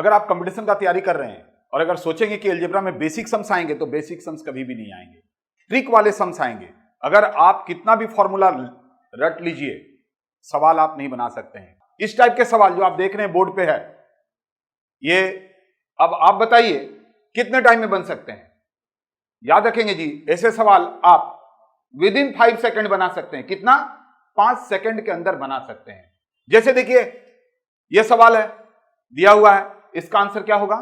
अगर आप कंपटीशन का तैयारी कर रहे हैं और अगर सोचेंगे कि अलजेब्रा में बेसिक सम्स आएंगे तो बेसिक सम्स कभी भी नहीं आएंगे, ट्रिक वाले सम्स आएंगे। अगर आप कितना भी फॉर्मूला रट लीजिए, सवाल आप नहीं बना सकते हैं। इस टाइप के सवाल जो आप देख रहे हैं बोर्ड पे है, ये अब आप बताइए कितने टाइम में बन सकते हैं। याद रखेंगे जी, ऐसे सवाल आप विद इन 5 सेकंड बना सकते हैं। कितना? 5 सेकंड के अंदर बना सकते हैं। जैसे देखिए, यह सवाल है दिया हुआ है, इसका आंसर क्या होगा?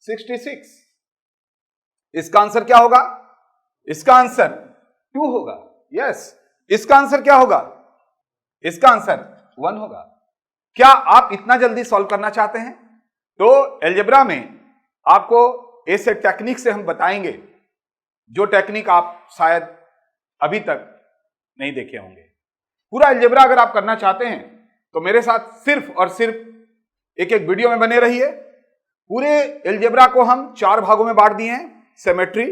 66। इसका आंसर क्या होगा? इसका आंसर 2 होगा। यस, इसका आंसर क्या होगा? इसका आंसर 1 होगा। क्या आप इतना जल्दी सॉल्व करना चाहते हैं? तो अलजेब्रा में आपको ऐसे टेक्निक से हम बताएंगे जो टेक्निक आप शायद अभी तक नहीं देखे होंगे। पूरा अलजेब्रा अगर आप करना चाहते हैं तो मेरे साथ सिर्फ और सिर्फ एक एक वीडियो में बने रहिए। पूरे अलजेब्रा को हम 4 भागों में बांट दिए हैं। Symmetry,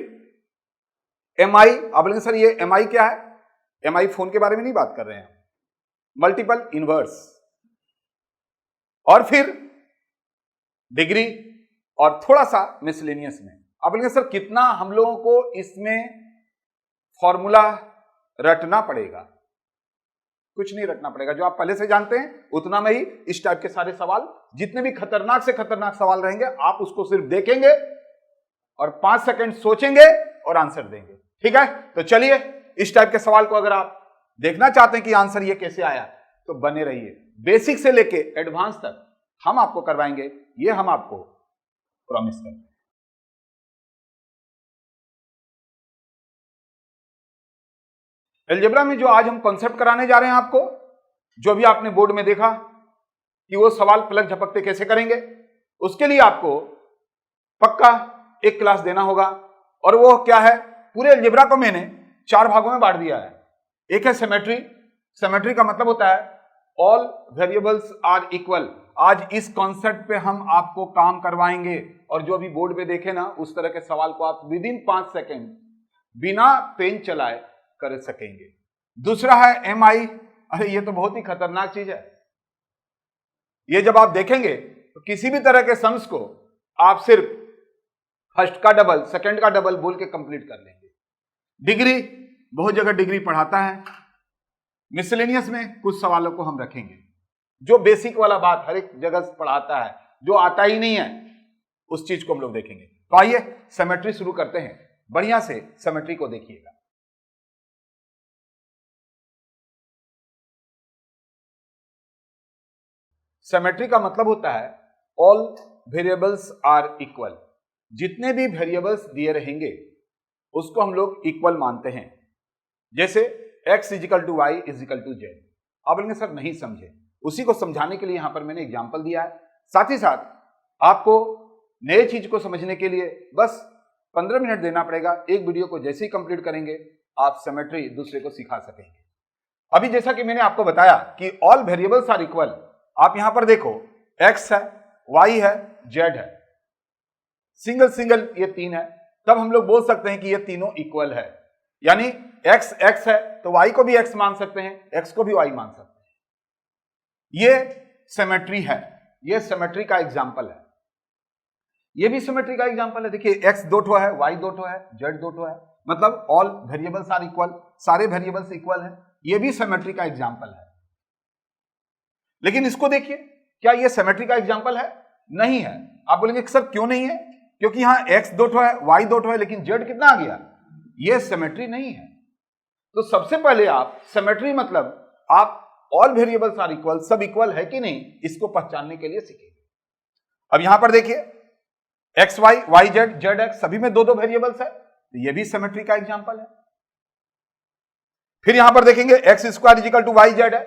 MI. आप बोलेंगे सर ये एमआई क्या है? एमआई फोन के बारे में नहीं बात कर रहे हैं, मल्टीपल इनवर्स, और फिर डिग्री और थोड़ा सा मिसलेनियस में। आप बोलेंगे सर कितना हम लोगों को इसमें फॉर्मूला रटना पड़ेगा? कुछ नहीं रटना पड़ेगा, जो आप पहले से जानते हैं उतना में ही इस टाइप के सारे सवाल, जितने भी खतरनाक से खतरनाक सवाल रहेंगे, आप उसको सिर्फ देखेंगे और 5 सेकंड सोचेंगे और आंसर देंगे। ठीक है, तो चलिए इस टाइप के सवाल को अगर आप देखना चाहते हैं कि आंसर ये कैसे आया, तो बने रहिए। बेसिक से लेके एडवांस तक हम आपको करवाएंगे, ये हम आपको प्रॉमिस करते हैं। अलजेब्रा में जो आज हम कॉन्सेप्ट कराने जा रहे हैं आपको, जो भी आपने बोर्ड में देखा कि वो सवाल पलक झपकते कैसे करेंगे, उसके लिए आपको पक्का एक क्लास देना होगा। और वो क्या है? पूरे अलजेब्रा को मैंने 4 भागों में बांट दिया है। एक है सिमेट्री। सिमेट्री का मतलब होता है ऑल वेरिएबल्स आर इक्वल। आज इस कॉन्सेप्ट पे हम आपको काम करवाएंगे और जो अभी बोर्ड पे देखे ना, उस तरह के सवाल को आप विद इन 5 सेकंड बिना पेन चलाए कर सकेंगे। दूसरा है एमआई। अरे ये तो बहुत ही खतरनाक चीज है। ये जब आप देखेंगे तो किसी भी तरह के सम्स को आप सिर्फ फर्स्ट का डबल, सेकंड का डबल बोल के कंप्लीट कर लेंगे। डिग्री, बहुत जगह डिग्री पढ़ाता है। मिसलेनियस में कुछ सवालों को हम रखेंगे जो बेसिक वाला बात हर एक जगह पढ़ाता है, जो आता ही नहीं है उस चीज को हम लोग देखेंगे। तो आइए सिमेट्री शुरू करते हैं। बढ़िया से सिमेट्री को देखिएगा। सिमेट्री का मतलब होता है ऑल वेरिएबल्स आर इक्वल। जितने भी वेरिएबल्स दिए रहेंगे उसको हम लोग इक्वल मानते हैं। जैसे x equal to Y equal to Z. आप बोलेंगे सर नहीं समझे, उसी को समझाने के लिए यहां पर मैंने एग्जाम्पल दिया है। साथ ही साथ आपको नए चीज को समझने के लिए बस 15 मिनट देना पड़ेगा। एक वीडियो को जैसे ही कंप्लीट करेंगे आप सिमेट्री दूसरे को सिखा सकेंगे। अभी जैसा कि मैंने आपको बताया कि ऑल वेरिएबल्स आर इक्वल। आप यहां पर देखो, x है, y है, z है, सिंगल सिंगल ये 3 है, तब हम लोग बोल सकते हैं कि ये तीनों इक्वल है। यानी x x है तो y को भी x मान सकते हैं, x को भी y मान सकते हैं। ये सिमेट्री है, ये सिमेट्री का एग्जांपल है। ये भी सिमेट्री का एग्जांपल है। देखिए x 2 ठो है, y 2 ठो है, z 2 ठो है, मतलब ऑल वेरिएबल्स आर इक्वल, सारे वेरिएबल्स इक्वल है। ये भी सिमेट्री का एग्जांपल है। लेकिन इसको देखिए, क्या ये सिमेट्री का एग्जांपल है? नहीं है। आप बोलेंगे सर क्यों नहीं है? क्योंकि यहां x 2 ठो है, y 2 ठो है, लेकिन z कितना आ गया? ये सिमेट्री नहीं है। तो सबसे पहले आप सिमेट्री मतलब आप ऑल वेरिएबल्स आर इक्वल, सब इक्वल है कि नहीं, इसको पहचानने के लिए सीखेंगे। अब यहां पर देखिए X Y, Y Z, Z X, सभी में 2-2 वेरिएबल्स है, तो ये भी सिमेट्री का एग्जांपल है। फिर यहां पर देखेंगे X square equal to Y Z है,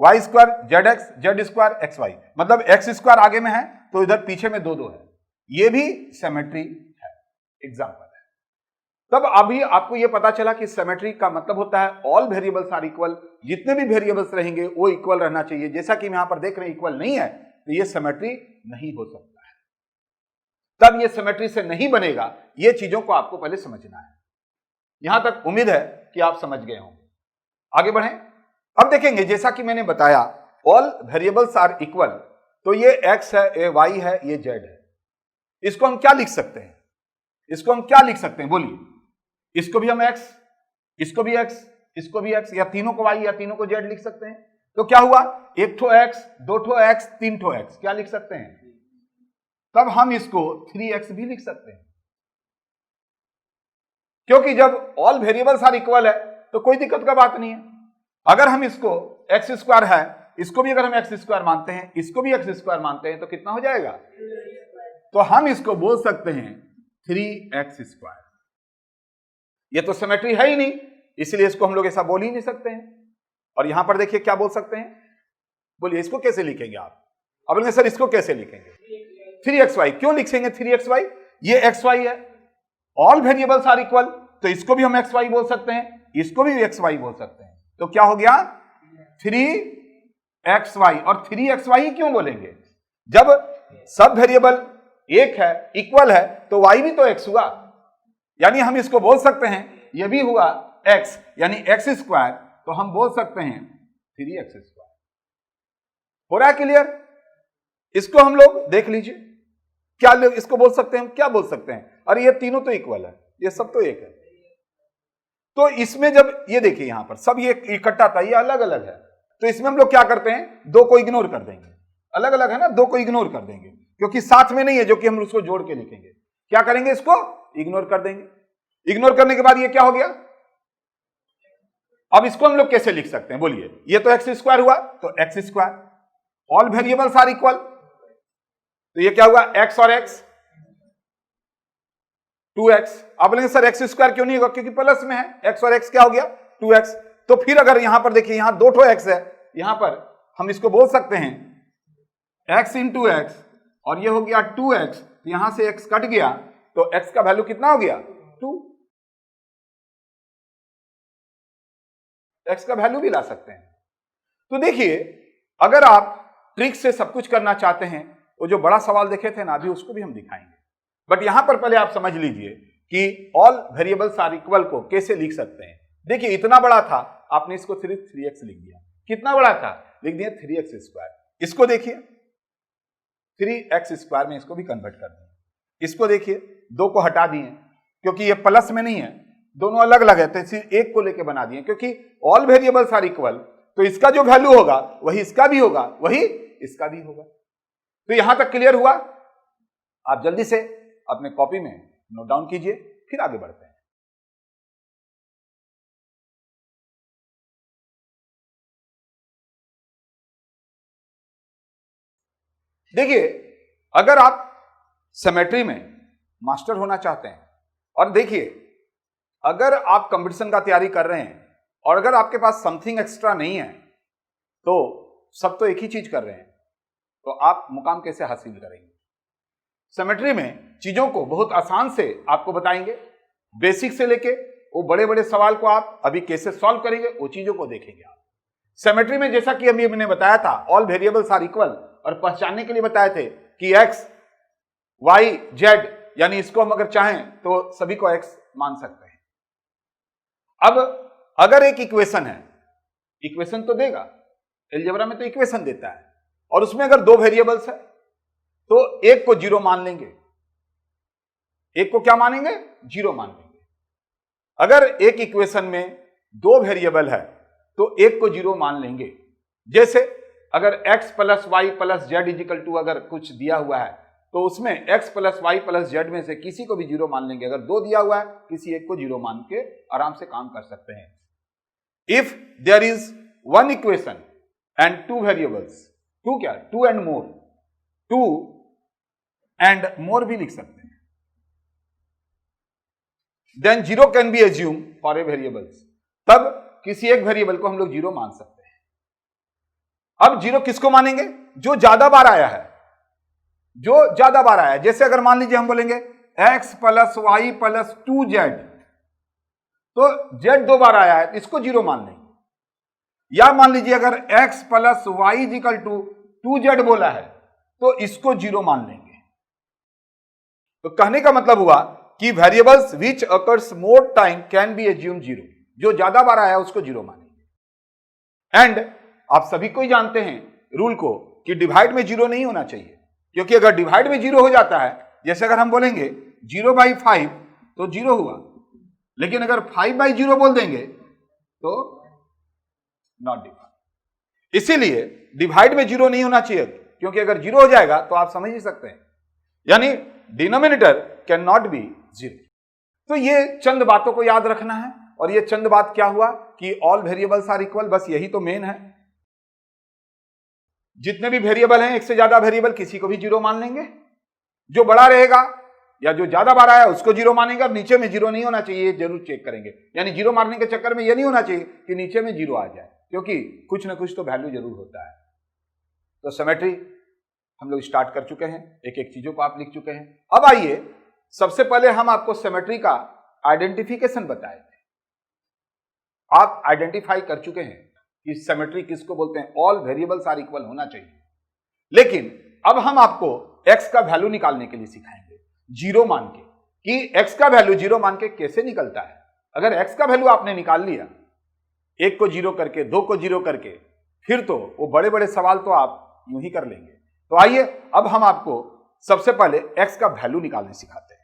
Y square Z X, Z square X Y, मतलब एक्स स्क्वायर आगे में है तो इधर पीछे में 2-2 है, ये भी सिमेट्री है, एग्जांपल है। तब अभी आपको यह पता चला कि सिमेट्री का मतलब होता है ऑल वेरिएबल्स आर इक्वल, जितने भी वेरिएबल्स रहेंगे वो इक्वल रहना चाहिए। जैसा कि हम यहां पर देख रहे हैं इक्वल नहीं है तो यह सिमेट्री नहीं हो सकता है। तब यह सिमेट्री से नहीं बनेगा, ये चीजों को आपको पहले समझना है। यहां तक उम्मीद है कि आप समझ गए होंगे। आगे बढ़ें। अब देखेंगे, जैसा कि मैंने बताया ऑल वेरिएबल्स आर इक्वल, तो ये x है, ये y है, ये z है। इसको हम क्या लिख सकते हैं? इसको हम क्या लिख सकते हैं बोलिए? इसको भी हम x, इसको भी x, इसको भी x, या तीनों को y या तीनों को z लिख सकते हैं। तो क्या हुआ? एक ठो x, दो ठो x, तीन ठो x, क्या लिख सकते हैं? तब हम इसको 3x भी लिख सकते हैं, क्योंकि जब ऑल वेरिएबल्स आर इक्वल है तो कोई दिक्कत का बात नहीं है। अगर हम इसको एक्स स्क्वायर है, इसको भी अगर हम एक्स स्क्वायर मानते हैं, इसको भी एक्स स्क्वायर मानते हैं, तो कितना हो जाएगा? तो हम इसको बोल सकते हैं 3x स्क्वायर। ये तो सिमेट्री है ही नहीं, इसलिए इसको हम लोग ऐसा बोल ही नहीं सकते हैं। और यहां पर देखिए क्या बोल सकते हैं, बोलिए इसको कैसे लिखेंगे आप? अब बोलेंगे सर इसको कैसे लिखेंगे? 3xy। क्यों लिखेंगे 3xy? ये xy है, ऑल वेरिएबल्स आर इक्वल, तो इसको भी हम xy बोल सकते हैं, इसको भी xy बोल सकते हैं। तो क्या हो गया? 3xy। और 3xy ही क्यों बोलेंगे? जब सब वेरिएबल एक है, इक्वल है, तो y भी तो x हुआ, यानी हम इसको बोल सकते हैं ये भी हुआ x, यानी x स्क्वायर, तो हम बोल सकते हैं 3x स्क्वायर। हो रहा है क्लियर? इसको हम लोग देख लीजिए, क्या इसको बोल सकते हैं, क्या बोल सकते हैं? अरे ये तीनों तो इक्वल है, ये सब तो एक है। तो इसमें जब ये देखिए यहां पर सब ये इकट्ठा था, ये अलग अलग है, तो इसमें हम लोग क्या करते हैं, दो को इग्नोर कर देंगे। अलग अलग है ना, दो को इग्नोर कर देंगे, क्योंकि साथ में नहीं है जो कि हम उसको जोड़ के लिखेंगे। क्या करेंगे? इसको इग्नोर कर देंगे। इग्नोर करने के बाद ये क्या हो गया? अब इसको हम लोग कैसे लिख सकते हैं बोलिए? ये तो एक्स स्क्वायर हुआ, तो X square, all variables are equal, तो ये क्या हुआ? एक्स और एक्स 2x। आप बोलेंगे सर एक्स स्क्वायर क्यों नहीं होगा? क्योंकि प्लस में है, एक्स और एक्स क्या हो गया? 2x। तो फिर अगर यहां पर देखिए, यहां दो ठो x है, यहां पर हम इसको बोल सकते हैं x इंटू x, और ये हो गया 2x, तो यहां से x कट गया, तो x का वैल्यू कितना हो गया? 2। x का वैल्यू भी ला सकते हैं। तो देखिए, अगर आप ट्रिक से सब कुछ करना चाहते हैं, वो जो बड़ा सवाल देखे थे ना अभी, उसको भी हम दिखाएंगे, बट यहां पर पहले आप समझ लीजिए कि ऑल वेरिएबल्स आर इक्वल को कैसे लिख सकते हैं। देखिए इतना बड़ा था, आपने इसको सिर्फ 3x लिख दिया। कितना बड़ा था? लिख दिया 3x स्क्वायर। इसको देखिए 3x स्क्वायर में इसको भी कन्वर्ट कर दिया। इसको देखिए, दो को हटा दिए क्योंकि ये प्लस में नहीं है, दोनों अलग अलग है, तो सिर्फ एक को लेके बना दिए, क्योंकि ऑल वेरिएबल्स आर इक्वल, तो इसका जो वैल्यू होगा वही इसका भी होगा, वही इसका भी होगा। तो यहां तक क्लियर हुआ? आप जल्दी से अपने कॉपी में नोट डाउन कीजिए, फिर आगे बढ़ते हैं। देखिए, अगर आप सिमेट्री में मास्टर होना चाहते हैं, और देखिए अगर आप कंपटीशन का तैयारी कर रहे हैं और अगर आपके पास समथिंग एक्स्ट्रा नहीं है, तो सब तो एक ही चीज कर रहे हैं, तो आप मुकाम कैसे हासिल करेंगे? सिमेट्री में चीजों को बहुत आसान से आपको बताएंगे, बेसिक से लेके वो बड़े बड़े सवाल को आप अभी कैसे सॉल्व करेंगे, वो चीजों को देखेंगे आप। सिमेट्री में जैसा कि अभी मैंने बताया था, ऑल वेरिएबल्स आर इक्वल, और पहचानने के लिए बताए थे कि x, y, z, यानी इसको हम अगर चाहें तो सभी को x मान सकते हैं। अब अगर एक इक्वेशन है, इक्वेशन तो देगा, अलजेब्रा में तो इक्वेशन देता है, और उसमें अगर दो वेरिएबल्स है तो एक को 0 मान लेंगे, एक को क्या मानेंगे? 0 मान लेंगे। अगर एक इक्वेशन में दो वेरिएबल है तो एक को 0 मान लेंगे। जैसे अगर x plus Y plus Z equal to अगर कुछ दिया हुआ है, तो उसमें x plus Y plus Z में से किसी को भी 0 मान लेंगे। अगर दो दिया हुआ है, किसी एक को 0 मान के आराम से काम कर सकते हैं। If there is one equation and two variables, two क्या? Two and more, two and more भी लिख सकते हैं, then 0 can be assume for a variables, तब किसी एक वेरिएबल को हम लोग 0 मान सकते हैं। अब 0 किसको मानेंगे? जो ज्यादा बार आया है, जो ज्यादा बार आया है। जैसे अगर मान लीजिए हम बोलेंगे x plus Y plus 2z, तो z 2 बार आया है तो इसको 0 मान लेंगे। या मान लीजिए अगर x plus Y equal to 2z बोला है तो इसको 0 मान लेंगे। तो कहने का मतलब हुआ कि variables which occurs more time can be assume 0, जो ज्यादा बार आया उसको 0 मानेंगे। एंड आप सभी को ही जानते हैं रूल को कि डिवाइड में 0 नहीं होना चाहिए, क्योंकि अगर डिवाइड में 0 हो जाता है, जैसे अगर हम बोलेंगे 0/5 तो 0 हुआ, लेकिन अगर 5/0 बोल देंगे तो नॉट डिवाइड। इसीलिए डिवाइड में 0 नहीं होना चाहिए, क्योंकि अगर 0 हो जाएगा तो आप समझ ही सकते हैं, यानी डिनोमिनेटर कैन नॉट बी 0। तो ये चंद बातों को याद रखना है, और ये चंद बात क्या हुआ कि ऑल वेरिएबल्स आर इक्वल, बस यही तो मेन है। जितने भी वेरिएबल हैं, एक से ज्यादा वेरिएबल, किसी को भी 0 मान लेंगे, जो बड़ा रहेगा या जो ज्यादा बड़ा है उसको 0 मानेंगे, और नीचे में 0 नहीं होना चाहिए, ये जरूर चेक करेंगे। यानी 0 मारने के चक्कर में ये नहीं होना चाहिए कि नीचे में 0 आ जाए, क्योंकि कुछ ना कुछ तो वैल्यू जरूर होता है। तो सिमेट्री हम लोग स्टार्ट कर चुके हैं, एक एक चीजों को आप लिख चुके हैं। अब आइए, सबसे पहले हम आपको सिमेट्री का आइडेंटिफिकेशन बताए थे, आप आइडेंटिफाई कर चुके हैं कि सिमेट्री किसको बोलते हैं, ऑल वेरिएबल्स आर इक्वल होना चाहिए। लेकिन अब हम आपको x का वैल्यू निकालने के लिए सिखाएंगे, 0 मान के, कि x का वैल्यू 0 मान के कैसे निकलता है। अगर x का वैल्यू आपने निकाल लिया, 1 को 0 करके, 2 को 0 करके, फिर तो वो बड़े बड़े सवाल तो आप यूं ही कर लेंगे। तो आइए अब हम आपको सबसे पहले x का वैल्यू निकालने सिखाते हैं।